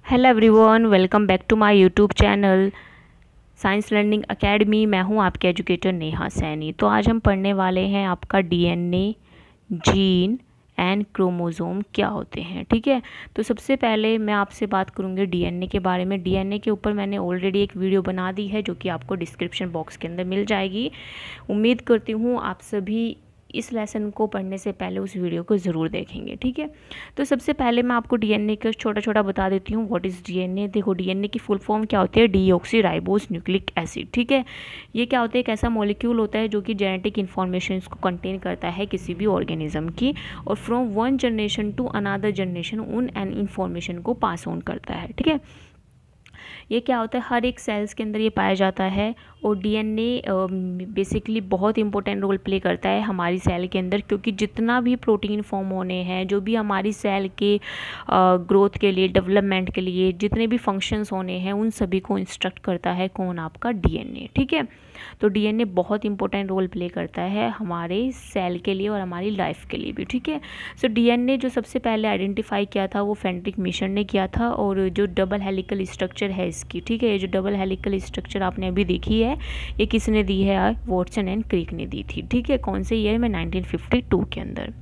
Hello everyone, welcome back to my YouTube channel science learning academy. मैं हूं आपके educator Neha Saini. तो आज हम पढ़ने वाले हैं आपका डीएनए, जीन एंड क्रोमोसोम क्या होते हैं। ठीक है, तो सबसे पहले मैं आपसे बात करूंगी डीएनए के बारे में। डीएनए के ऊपर मैंने ऑलरेडी एक वीडियो बना दी है जो कि आपको डिस्क्रिप्शन बॉक्स के अंदर मिल जाएगी। उम्मीद करती हूँ आप सभी इस लेसन को पढ़ने से पहले उस वीडियो को ज़रूर देखेंगे। ठीक है, तो सबसे पहले मैं आपको डीएनए का छोटा छोटा बता देती हूँ। What is DNA. देखो, डीएनए की फुल फॉर्म क्या होती है? Deoxy ribose nucleic acid. ठीक है, ये क्या होता है? एक ऐसा मॉलिक्यूल होता है जो कि जेनेटिक इन्फॉर्मेशन को कंटेन करता है किसी भी ऑर्गेनिज्म की, और from one generation to another generation उन एन इन्फॉर्मेशन को पास ऑन करता है। ठीक है, ये क्या होता है? हर एक सेल्स के अंदर ये पाया जाता है। और डीएनए बेसिकली बहुत इंपॉर्टेंट रोल प्ले करता है हमारी सेल के अंदर, क्योंकि जितना भी प्रोटीन फॉर्म होने हैं, जो भी हमारी सेल के ग्रोथ के लिए, डेवलपमेंट के लिए जितने भी फंक्शंस होने हैं, उन सभी को इंस्ट्रक्ट करता है कौन? आपका डीएनए। ठीक है, तो डीएनए बहुत इंपॉर्टेंट रोल प्ले करता है हमारे सेल के लिए और हमारी लाइफ के लिए भी। ठीक है, सो डीएनए जो सबसे पहले आइडेंटिफाई किया था वो फेंड्रिक मिशन ने किया था। और जो डबल हेलिकल स्ट्रक्चर है इसकी, ठीक है, ये जो डबल हेलिकल स्ट्रक्चर आपने अभी देखी है, ये किसने दी है? वॉटसन एंड क्रिक ने दी थी। ठीक है, कौन से ईयर में? 1952 के अंदर।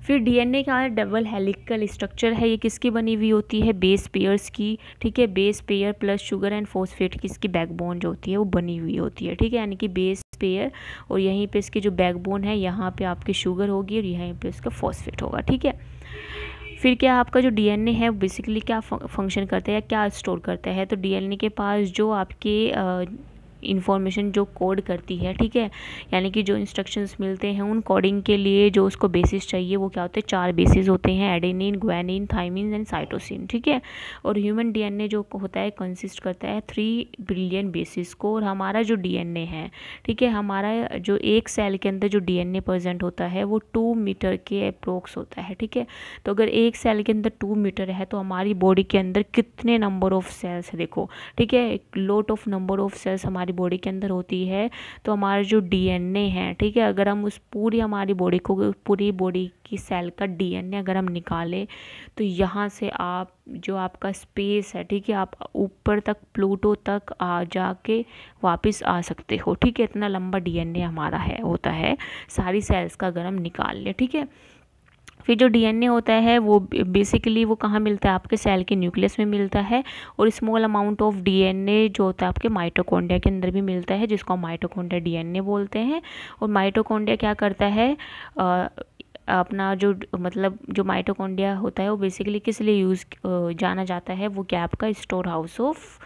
फिर डीएनए क्या है? डबल हेलिकल स्ट्रक्चर है। ये किसकी बनी हुई होती है? बेस पेयर्स की। ठीक है, base pair plus sugar and phosphate की इसकी बैकबोन जो होती है वो बनी हुई होती है। ठीक है, यानी कि बेस पेयर, और यहीं पे इसकी जो बैकबोन है, यहाँ पे आपकी शुगर होगी और यहीं पे इसका फॉस्फेट होगा। ठीक है, फिर क्या आपका जो डीएनए है बेसिकली क्या फंक्शन करता है या क्या स्टोर करता है? तो डीएनए के पास जो आपके इंफॉर्मेशन जो कोड करती है, ठीक है, यानी कि जो इंस्ट्रक्शंस मिलते हैं उन कोडिंग के लिए जो उसको बेसिस चाहिए वो क्या होते हैं? 4 बेसिस होते हैं, adenine, guanine, thymine and cytosine. ठीक है, और ह्यूमन डीएनए जो होता है कंसिस्ट करता है 3 बिलियन बेसिस को। और हमारा जो डीएनए है, ठीक है, हमारा जो एक सेल के अंदर जो डीएनए प्रेजेंट होता है वो 2 मीटर के अप्रोक्स होता है। ठीक है, तो अगर एक सेल के अंदर 2 मीटर है तो हमारी बॉडी के अंदर कितने नंबर ऑफ सेल्स है? देखो, ठीक है, एक lot of number of cells हमारी बॉडी के अंदर होती है। तो हमारा जो डीएनए है, ठीक है, अगर हम उस पूरी हमारी बॉडी को, पूरी बॉडी की सेल का डीएनए अगर हम निकालें तो यहाँ से आप जो आपका स्पेस है, ठीक है, आप ऊपर तक प्लूटो तक आ जाके वापस आ सकते हो। ठीक है, इतना लंबा डीएनए हमारा है होता है सारी सेल्स का अगर हम निकाल लें। ठीक है, फिर जो डीएनए होता है वो बेसिकली वो कहाँ मिलता है? आपके सेल के न्यूक्लियस में मिलता है। और स्मॉल अमाउंट ऑफ डीएनए जो होता है आपके माइटोकॉन्ड्रिया के अंदर भी मिलता है, जिसको हम माइटोकॉन्ड्रिया डीएनए बोलते हैं। और माइटोकॉन्ड्रिया क्या करता है? अपना जो मतलब जो माइटोकॉन्ड्रिया होता है वो बेसिकली किस लिए यूज़ जाना जाता है? वो क्या आपका स्टोर हाउस ऑफ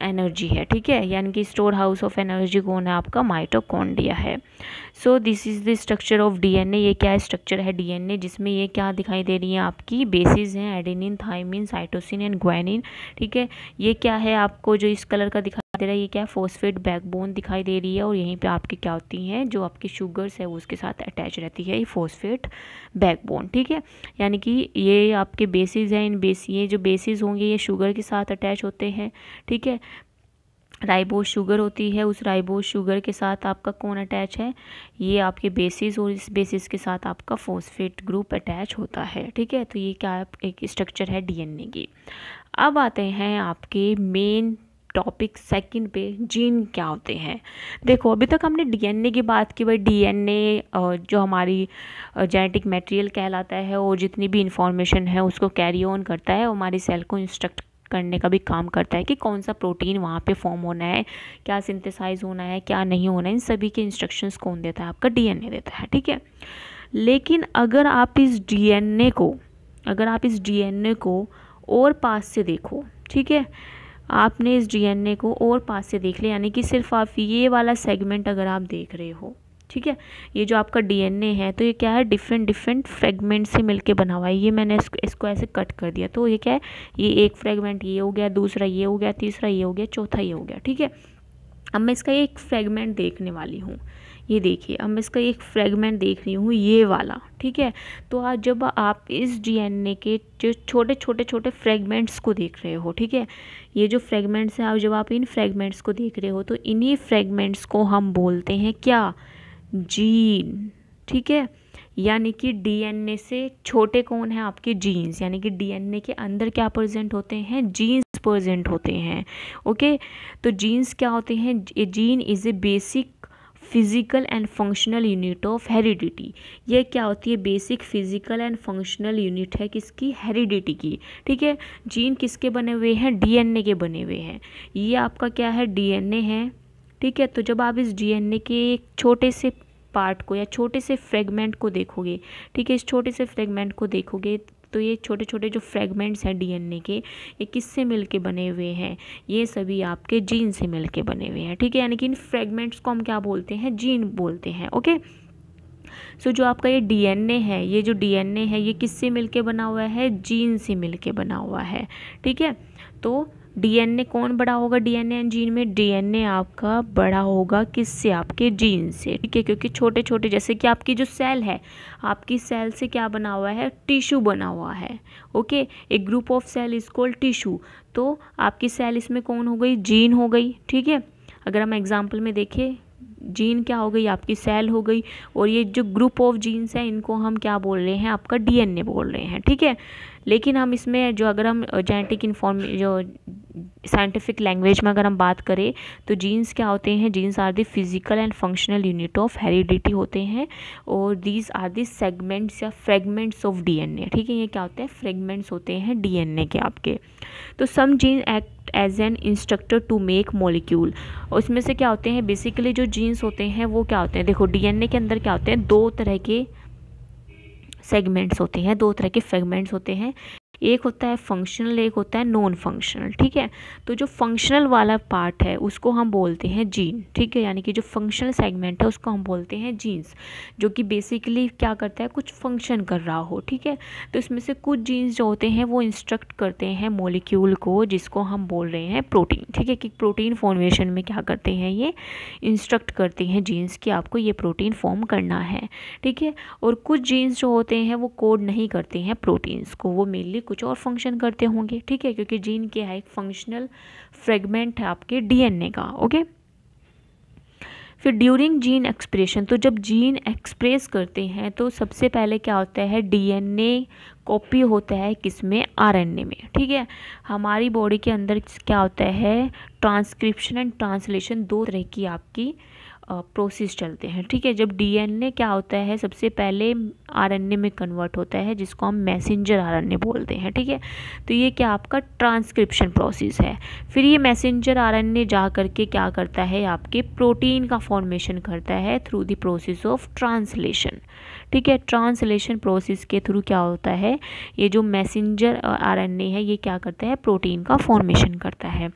एनर्जी है। ठीक है, यानी कि स्टोर हाउस ऑफ एनर्जी कौन है? आपका माइटोकॉन्ड्रिया है। So this is the structure of DNA. ये क्या स्ट्रक्चर है डीएनए, जिसमें ये क्या दिखाई दे रही है? आपकी बेसिस हैं, adenine, thymine, cytosine and guanine. ठीक है, ये क्या है? आपको जो इस कलर का दिखाई दे रहा है ये क्या है? फॉस्फेट बैकबोन दिखाई दे रही है। और यहीं पे आपकी क्या होती हैं? जो आपकी शुगर्स है वो उसके साथ अटैच रहती है, ये फॉस्फेट बैकबोन। ठीक है, यानी कि ये आपके बेसिस हैं। इन ये जो बेसिस होंगे ये शुगर के साथ अटैच होते हैं। ठीक है, राइबोस शुगर होती है, उस राइबोस शुगर के साथ आपका कौन अटैच है? ये आपके बेसिस, और इस बेसिस के साथ आपका फॉस्फेट ग्रुप अटैच होता है। ठीक है, तो ये क्या एक स्ट्रक्चर है डीएनए की। अब आते हैं आपके मेन टॉपिक सेकंड पे, जीन क्या होते हैं। देखो, अभी तक हमने डीएनए की बात की। भाई डीएनए जो हमारी जेनेटिक मटेरियल कहलाता है और जितनी भी इंफॉर्मेशन है उसको कैरी ऑन करता है, और हमारी सेल को इंस्ट्रक्ट करने का भी काम करता है कि कौन सा प्रोटीन वहाँ पे फॉर्म होना है, क्या सिंथेसाइज होना है, क्या नहीं होना है। इन सभी के इंस्ट्रक्शंस कौन देता है? आपका डीएनए देता है। ठीक है, लेकिन अगर आप इस डीएनए को और पास से देखो, ठीक है, आपने इस डीएनए को और पास से देख लिया, यानी कि सिर्फ आप ये वाला सेगमेंट अगर आप देख रहे हो, ठीक है, ये जो आपका डीएनए है तो ये क्या है? डिफरेंट फ्रेगमेंट से मिलके बना हुआ है। ये मैंने इसको ऐसे कट कर दिया, तो ये क्या है? ये एक फ्रेगमेंट ये हो गया, दूसरा ये हो गया, तीसरा ये हो गया, चौथा ये हो गया। ठीक है, अब मैं इसका एक फ्रेगमेंट देखने वाली हूँ। ये देखिए, अब मैं इसका एक फ्रेगमेंट देख रही हूँ, ये वाला। ठीक है, तो आज जब आप इस डीएनए के जो छोटे फ्रेगमेंट्स को देख रहे हो, ठीक है, ये जो फ्रेगमेंट्स हैं, जब आप इन फ्रेगमेंट्स को देख रहे हो तो इन्हीं फ्रेगमेंट्स को हम बोलते हैं क्या? जीन। ठीक है, यानी कि डीएनए से छोटे कौन है आपके जीन्स, यानी कि डीएनए के अंदर क्या प्रेजेंट होते हैं, जीन्स प्रेजेंट होते हैं। ओके, तो जीन्स क्या होते हैं, a gene is a basic physical and functional unit of heredity. ये क्या होती है, basic physical and functional unit है किसकी, हेरिडिटी की। ठीक है, जीन किसके बने हुए हैं, डीएनए के बने हुए हैं। ये आपका क्या है, डीएनए है। ठीक है, तो जब आप इस डीएनए के एक छोटे से पार्ट को या छोटे से फ्रेगमेंट को देखोगे, ठीक है, इस छोटे से फ्रेगमेंट को देखोगे तो ये छोटे छोटे जो फ्रेगमेंट्स हैं डीएनए के, ये किससे मिलके बने हुए हैं, ये सभी आपके जीन से मिलके बने हुए हैं। ठीक है, यानी कि इन फ्रेगमेंट्स को हम क्या बोलते हैं, जीन बोलते हैं। ओके, सो जो आपका ये डीएनए है, ये जो डीएनए है ये किससे मिलके बना हुआ है, जीन से मिलके बना हुआ है। ठीक है, तो डीएनए कौन बड़ा होगा, डीएनए एंड जीन में, डीएनए आपका बड़ा होगा किससे, आपके जीन से। ठीक है, क्योंकि छोटे छोटे, जैसे कि आपकी जो सेल है, आपकी सेल से क्या बना हुआ है, टिश्यू बना हुआ है। ओके, एक group of cell is called tissue. तो आपकी सेल इसमें कौन हो गई, जीन हो गई। ठीक है, अगर हम एग्जाम्पल में देखें, जीन क्या हो गई, आपकी सेल हो गई, और ये जो ग्रुप ऑफ जीन्स हैं इनको हम क्या बोल रहे हैं, आपका डीएनए बोल रहे हैं। ठीक है, लेकिन हम इसमें जो, अगर हम जेनेटिक जो साइंटिफिक लैंग्वेज में अगर हम बात करें तो जीन्स क्या होते हैं, genes are the physical and functional unit of heredity होते हैं, और दीज आर द सेगमेंट्स या फ्रेगमेंट्स ऑफ डीएनए। ठीक है, ये क्या होते हैं, फ्रेगमेंट्स होते हैं डीएनए के आपके। तो some gene act as an instructor to make molecule, और इसमें से क्या होते हैं, बेसिकली जो जीन्स होते हैं वो क्या होते हैं, देखो डीएनए के अंदर क्या होते हैं, दो तरह के सेगमेंट्स होते हैं, दो तरह के फ्रेगमेंट्स होते हैं, एक होता है फंक्शनल, एक होता है नॉन फंक्शनल। ठीक है, तो जो फंक्शनल वाला पार्ट है उसको हम बोलते हैं जीन। ठीक है, यानी कि जो फंक्शनल सेगमेंट है उसको हम बोलते हैं जीन्स, जो कि बेसिकली क्या करता है, कुछ फंक्शन कर रहा हो। ठीक है, तो इसमें से कुछ जीन्स जो होते हैं वो इंस्ट्रक्ट करते हैं मॉलिक्यूल को, जिसको हम बोल रहे हैं प्रोटीन। ठीक है, कि प्रोटीन फॉर्मेशन में क्या करते हैं, ये इंस्ट्रक्ट करते हैं जीन्स कि आपको ये प्रोटीन फॉर्म करना है। ठीक है, और कुछ जीन्स जो होते हैं वो कोड नहीं करते हैं प्रोटीन्स को, वो मेनली कुछ और फंक्शन करते होंगे। ठीक है, क्योंकि जीन क्या है, एक फंक्शनल फ्रेगमेंट है आपके डीएनए का। ओके, फिर ड्यूरिंग जीन एक्सप्रेशन, तो जब जीन एक्सप्रेस करते हैं तो सबसे पहले क्या होता है, डीएनए कॉपी होता है किसमें, आरएनए में। ठीक है, हमारी बॉडी के अंदर क्या होता है, ट्रांसक्रिप्शन एंड ट्रांसलेशन, दो तरह की आपकी प्रोसेस चलते हैं। ठीक है, जब डीएनए क्या होता है, सबसे पहले आरएनए में कन्वर्ट होता है, जिसको हम मैसेंजर आरएनए बोलते हैं। ठीक है, तो ये क्या आपका ट्रांसक्रिप्शन प्रोसेस है। फिर ये मैसेंजर आरएनए जा करके क्या करता है, आपके प्रोटीन का फॉर्मेशन करता है through the process of translation. ठीक है, ट्रांसलेशन प्रोसेस के थ्रू क्या होता है, ये जो मैसेंजर आरएनए है ये क्या करता है, प्रोटीन का फॉर्मेशन करता है।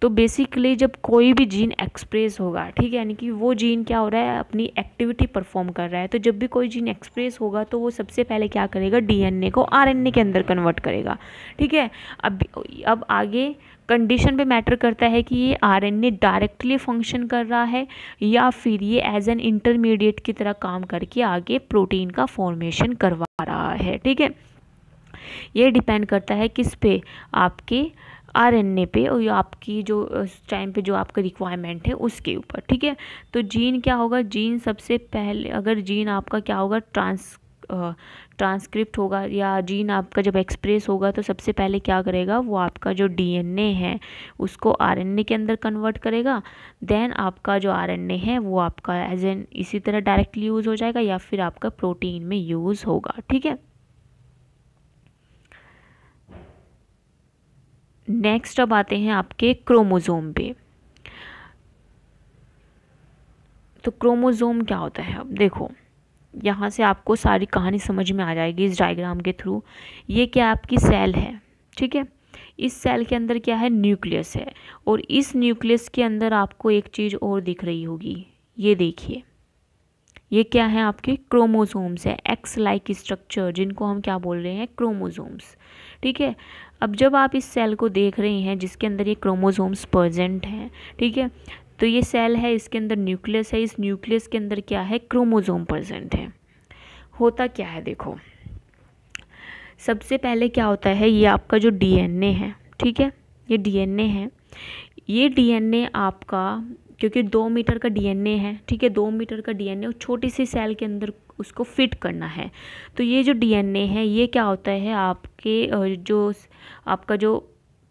तो बेसिकली जब कोई भी जीन एक्सप्रेस होगा, ठीक है, यानी कि वो जीन क्या हो रहा है, अपनी एक्टिविटी परफॉर्म कर रहा है, तो जब भी कोई जीन एक्सप्रेस होगा तो वो सबसे पहले क्या करेगा, डीएनए को आरएनए के अंदर कन्वर्ट करेगा। ठीक है, अब आगे कंडीशन पे मैटर करता है कि ये आरएनए डायरेक्टली फंक्शन कर रहा है या फिर ये एज एन इंटरमीडिएट की तरह काम करके आगे प्रोटीन का फॉर्मेशन करवा रहा है। ठीक है, ये डिपेंड करता है किस पे, आपके आरएनए पे, और आपकी जो उस टाइम पे जो आपका रिक्वायरमेंट है उसके ऊपर। ठीक है, तो जीन क्या होगा, जीन सबसे पहले, अगर जीन आपका क्या होगा, ट्रांसक्रिप्ट होगा, या जीन आपका जब एक्सप्रेस होगा तो सबसे पहले क्या करेगा, वो आपका जो डीएनए है उसको आरएनए के अंदर कन्वर्ट करेगा। देन आपका जो आरएनए है वो आपका एज एन इसी तरह डायरेक्टली यूज़ हो जाएगा या फिर आपका प्रोटीन में यूज़ होगा। ठीक है, नेक्स्ट अब आते हैं आपके क्रोमोसोम पे। तो क्रोमोसोम क्या होता है, अब देखो यहाँ से आपको सारी कहानी समझ में आ जाएगी इस डायग्राम के थ्रू। ये क्या आपकी सेल है, ठीक है, इस सेल के अंदर क्या है, न्यूक्लियस है, और इस न्यूक्लियस के अंदर आपको एक चीज़ और दिख रही होगी, ये देखिए, ये क्या है, आपके क्रोमोसोम्स है, एक्स लाइक स्ट्रक्चर, जिनको हम क्या बोल रहे हैं, क्रोमोसोम्स। ठीक है, अब जब आप इस सेल को देख रहे हैं जिसके अंदर ये क्रोमोसोम्स प्रेजेंट हैं, ठीक है, तो ये सेल है, इसके अंदर न्यूक्लियस है, इस न्यूक्लियस के अंदर क्या है, क्रोमोसोम प्रेजेंट है। होता क्या है, देखो सबसे पहले क्या होता है, ये आपका जो डीएनए है, ठीक है, ये डीएनए है, ये डीएनए आपका, क्योंकि 2 मीटर का डीएनए है, ठीक है, 2 मीटर का डीएनए छोटी सी सेल के अंदर उसको फिट करना है। तो ये जो डीएनए है ये क्या होता है, आपके जो आपका जो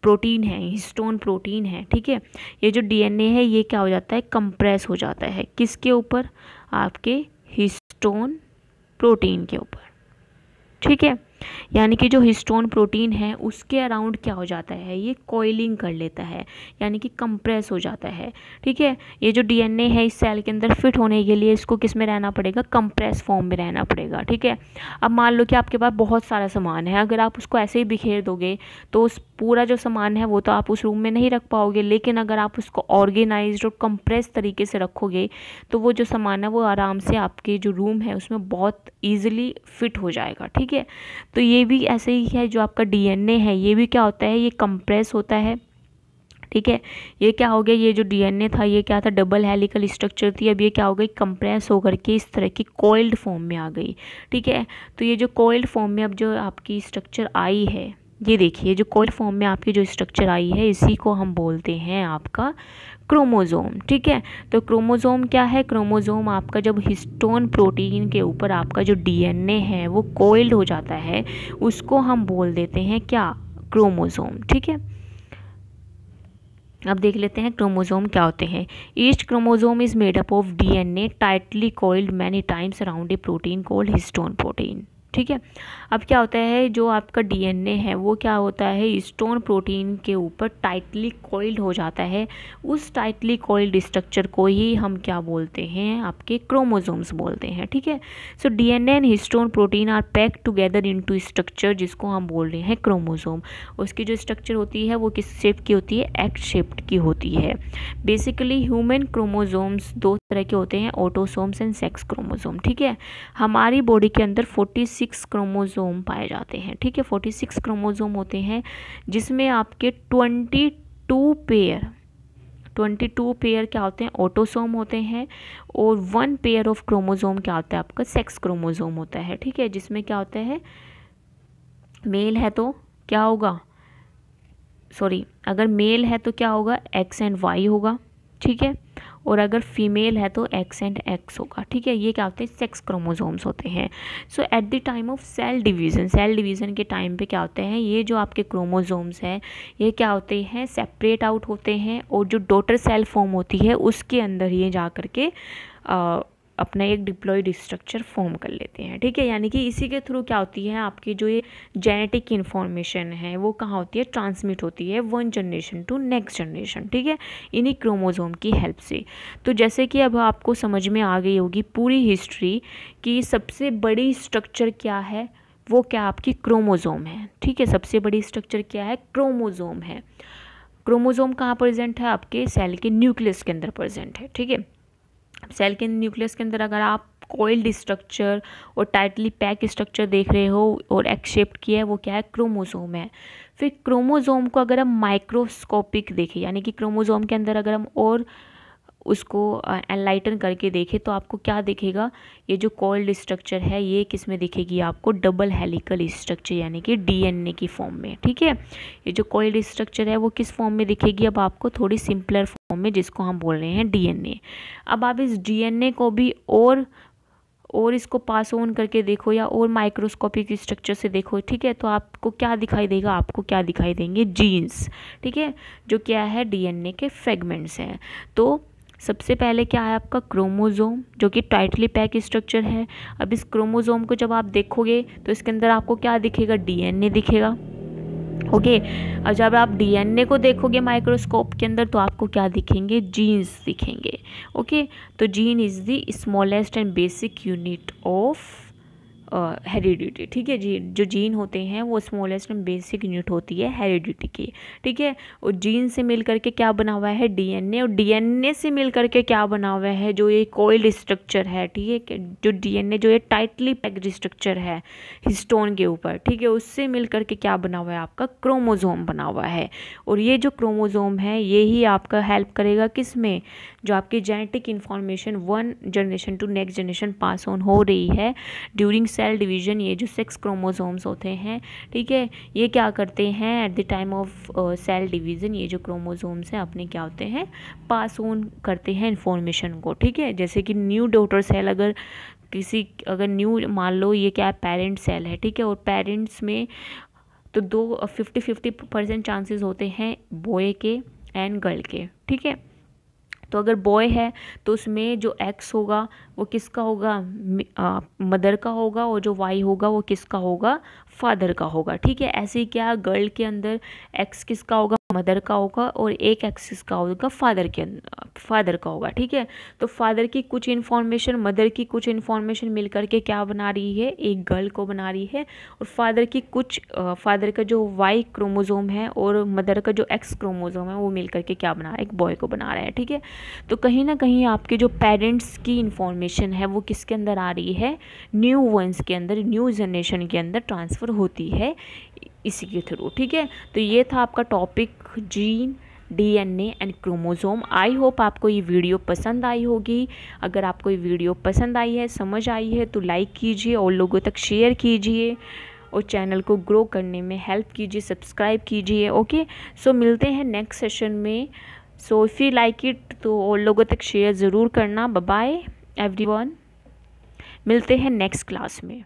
प्रोटीन है, हिस्टोन प्रोटीन है, ठीक है, ये जो डीएनए है ये क्या हो जाता है, कंप्रेस हो जाता है। किसके ऊपर, आपके हिस्टोन प्रोटीन के ऊपर, ठीक है। यानी कि जो हिस्टोन प्रोटीन है उसके अराउंड क्या हो जाता है, ये कॉइलिंग कर लेता है, यानी कि कंप्रेस हो जाता है, ठीक है। ये जो डीएनए है इस सेल के अंदर फिट होने के लिए इसको किस में रहना पड़ेगा, कंप्रेस फॉर्म में रहना पड़ेगा, ठीक है। अब मान लो कि आपके पास बहुत सारा सामान है, अगर आप उसको ऐसे ही बिखेर दोगे तो उस पूरा जो सामान है वो तो आप उस रूम में नहीं रख पाओगे, लेकिन अगर आप उसको ऑर्गेनाइज्ड और कंप्रेस तरीके से रखोगे तो वो जो सामान है वो आराम से आपके जो रूम है उसमें बहुत ईजिली फिट हो जाएगा, ठीक है। तो ये भी ऐसे ही है, जो आपका डीएनए है ये भी क्या होता है, ये कंप्रेस होता है, ठीक है। ये क्या हो गया, ये जो डीएनए था ये क्या था, डबल हेलिकल स्ट्रक्चर थी, अब ये क्या हो गई, कंप्रेस होकर के इस तरह की कॉइल्ड फॉर्म में आ गई, ठीक है। तो ये जो कॉइल्ड फॉर्म में अब जो आपकी स्ट्रक्चर आई है, ये देखिए जो कॉइल्ड फॉर्म में आपकी जो स्ट्रक्चर आई है इसी को हम बोलते हैं आपका क्रोमोसोम, ठीक है। तो क्रोमोसोम क्या है, क्रोमोसोम आपका जब हिस्टोन प्रोटीन के ऊपर आपका जो डीएनए है वो कॉइल्ड हो जाता है उसको हम बोल देते हैं क्या, क्रोमोसोम, ठीक है। अब देख लेते हैं क्रोमोसोम क्या होते हैं। Each chromosome is made up of DNA tightly coiled many times around a protein called histone protein, ठीक है। अब क्या होता है, जो आपका डीएनए है वो क्या होता है, हिस्टोन प्रोटीन के ऊपर टाइटली कॉइल्ड हो जाता है। उस टाइटली कॉइल्ड स्ट्रक्चर को ही हम क्या बोलते हैं, आपके क्रोमोसोम्स बोलते हैं, ठीक है। So DNA and histone protein are packed together into structure जिसको हम बोल रहे हैं क्रोमोसोम। उसकी जो स्ट्रक्चर होती है वो किस शेप की होती है, एक्स शेप्ड की होती है। बेसिकली ह्यूमन क्रोमोसोम्स दो तरह के होते हैं, ऑटोसोम्स एंड सेक्स क्रोमोसोम, ठीक है। हमारी बॉडी के अंदर 46 क्रोमोसोम पाए जाते हैं, ठीक है। 46 क्रोमोसोम होते हैं जिसमें आपके 22 पेयर क्या होते हैं, ऑटोसोम होते हैं, और 1 पेयर ऑफ क्रोमोसोम क्या होता है, आपका सेक्स क्रोमोसोम होता है, ठीक है। जिसमें क्या होता है, मेल है तो क्या होगा, अगर मेल है तो क्या होगा, एक्स एंड वाई होगा, ठीक है। और अगर फीमेल है तो एक्स एंड एक्स होगा, ठीक है। ये क्या होते हैं, सेक्स क्रोमोसोम्स होते हैं। So at the time of cell division के टाइम पे क्या होते हैं, ये जो आपके क्रोमोसोम्स हैं ये क्या होते हैं, सेपरेट आउट होते हैं, और जो डॉटर सेल फॉर्म होती है उसके अंदर ये जा करके अपना एक डिप्लॉयड स्ट्रक्चर फॉर्म कर लेते हैं, ठीक है। यानी कि इसी के थ्रू क्या होती है, आपकी जो ये जेनेटिक इन्फॉर्मेशन है वो कहाँ होती है, ट्रांसमिट होती है one generation to next generation, ठीक है, इन्हीं क्रोमोसोम की हेल्प से। तो जैसे कि अब आपको समझ में आ गई होगी पूरी हिस्ट्री कि सबसे बड़ी स्ट्रक्चर क्या है, वो क्या आपकी क्रोमोसोम है, ठीक है। सबसे बड़ी स्ट्रक्चर क्या है, क्रोमोसोम है। क्रोमोसोम कहाँ प्रेजेंट है, आपके सेल के न्यूक्लियस के अंदर प्रेजेंट है, ठीक है। सेल के न्यूक्लियस के अंदर अगर आप कॉइल्ड स्ट्रक्चर और टाइटली पैक स्ट्रक्चर देख रहे हो और एक्स शेप्ड की है, वो क्या है, क्रोमोसोम है। फिर क्रोमोसोम को अगर हम माइक्रोस्कोपिक देखें, यानी कि क्रोमोसोम के अंदर अगर हम और उसको एनलाइटन करके देखें तो आपको क्या दिखेगा, ये जो कॉइल्ड स्ट्रक्चर है ये किस में दिखेगी, आपको डबल हेलिकल स्ट्रक्चर यानी कि डीएनए की फॉर्म में, ठीक है। ये जो कॉइल्ड स्ट्रक्चर है वो किस फॉर्म में दिखेगी, अब आपको थोड़ी सिंपलर फॉर्म में, जिसको हम बोल रहे हैं डीएनए। अब आप इस डीएनए को भी और इसको पास ऑन करके देखो या और माइक्रोस्कोपिक स्ट्रक्चर से देखो, ठीक है, तो आपको क्या दिखाई देगा, आपको क्या दिखाई देंगे, जीन्स, ठीक है, जो क्या है डीएनए के फ्रेगमेंट्स हैं। तो सबसे पहले क्या है आपका क्रोमोसोम, जो कि टाइटली पैक स्ट्रक्चर है। अब इस क्रोमोसोम को जब आप देखोगे तो इसके अंदर आपको क्या दिखेगा, डीएनए दिखेगा, ओके। और जब आप डीएनए को देखोगे माइक्रोस्कोप के अंदर तो आपको क्या दिखेंगे, जीन्स दिखेंगे, ओके। तो gene is the smallest and basic unit of heredity, ठीक है। जो जीन होते हैं वो स्मॉलेस्ट एंड बेसिक यूनिट होती है हेरिडिटी की, ठीक है। और जीन से मिल करके क्या बना हुआ है, डीएनए, और डीएनए से मिल करके क्या बना हुआ है, जो ये कॉइल्ड स्ट्रक्चर है, ठीक है, जो डीएनए जो ये टाइटली पैक्ड स्ट्रक्चर है हिस्टोन के ऊपर, ठीक है, उससे मिल करके क्या बना हुआ है, आपका क्रोमोसोम बना हुआ है। और ये जो क्रोमोसोम है ये ही आपका हेल्प करेगा किस में, जो आपकी genetic information one generation to next generation pass on हो रही है ड्यूरिंग सेल डिवीजन। ये जो सेक्स क्रोमोसोम्स होते हैं, ठीक है, ये क्या करते हैं at the time of cell division, ये जो क्रोमोसोम्स हैं अपने क्या होते हैं, पास ऑन करते हैं इन्फॉर्मेशन को, ठीक है। जैसे कि न्यू डॉटर सेल अगर किसी अगर न्यू मान लो ये क्या है, पेरेंट सेल है, ठीक है, और पेरेंट्स में तो 50-50% चांसेस होते हैं बॉय के एंड गर्ल के, ठीक है। तो अगर बॉय है तो उसमें जो एक्स होगा वो किसका होगा, मदर का होगा, और जो वाई होगा वो किसका होगा, फादर का होगा, ठीक है। ऐसे ही क्या गर्ल के अंदर एक्स किसका होगा, मदर का होगा, और एक एक्स किसका होगा, फादर का होगा, ठीक है। तो फादर की कुछ इन्फॉर्मेशन, मदर की कुछ इन्फॉर्मेशन मिल करके क्या बना रही है, एक गर्ल को बना रही है, और फादर की कुछ फादर का जो वाई क्रोमोजोम है और मदर का जो एक्स क्रोमोजोम है वो मिल करके क्या बना रहा है, एक बॉय को बना रहा है, ठीक है। तो कहीं ना कहीं आपके जो पेरेंट्स की इन्फॉर्मेशन है वो किसके अंदर आ रही है, न्यू वंस के अंदर, न्यू जनरेशन के अंदर ट्रांसफ़र होती है इसी के थ्रू, ठीक है। तो ये था आपका topic gene, DNA and chromosome. I hope आपको ये वीडियो पसंद आई होगी। अगर आपको ये वीडियो पसंद आई है, समझ आई है, तो लाइक कीजिए और लोगों तक शेयर कीजिए और चैनल को ग्रो करने में हेल्प कीजिए, सब्सक्राइब कीजिए। ओके, सो मिलते हैं नेक्स्ट सेशन में। So if you like it तो और लोगों तक शेयर ज़रूर करना। बाय बाय एवरीवन, मिलते हैं नेक्स्ट क्लास में।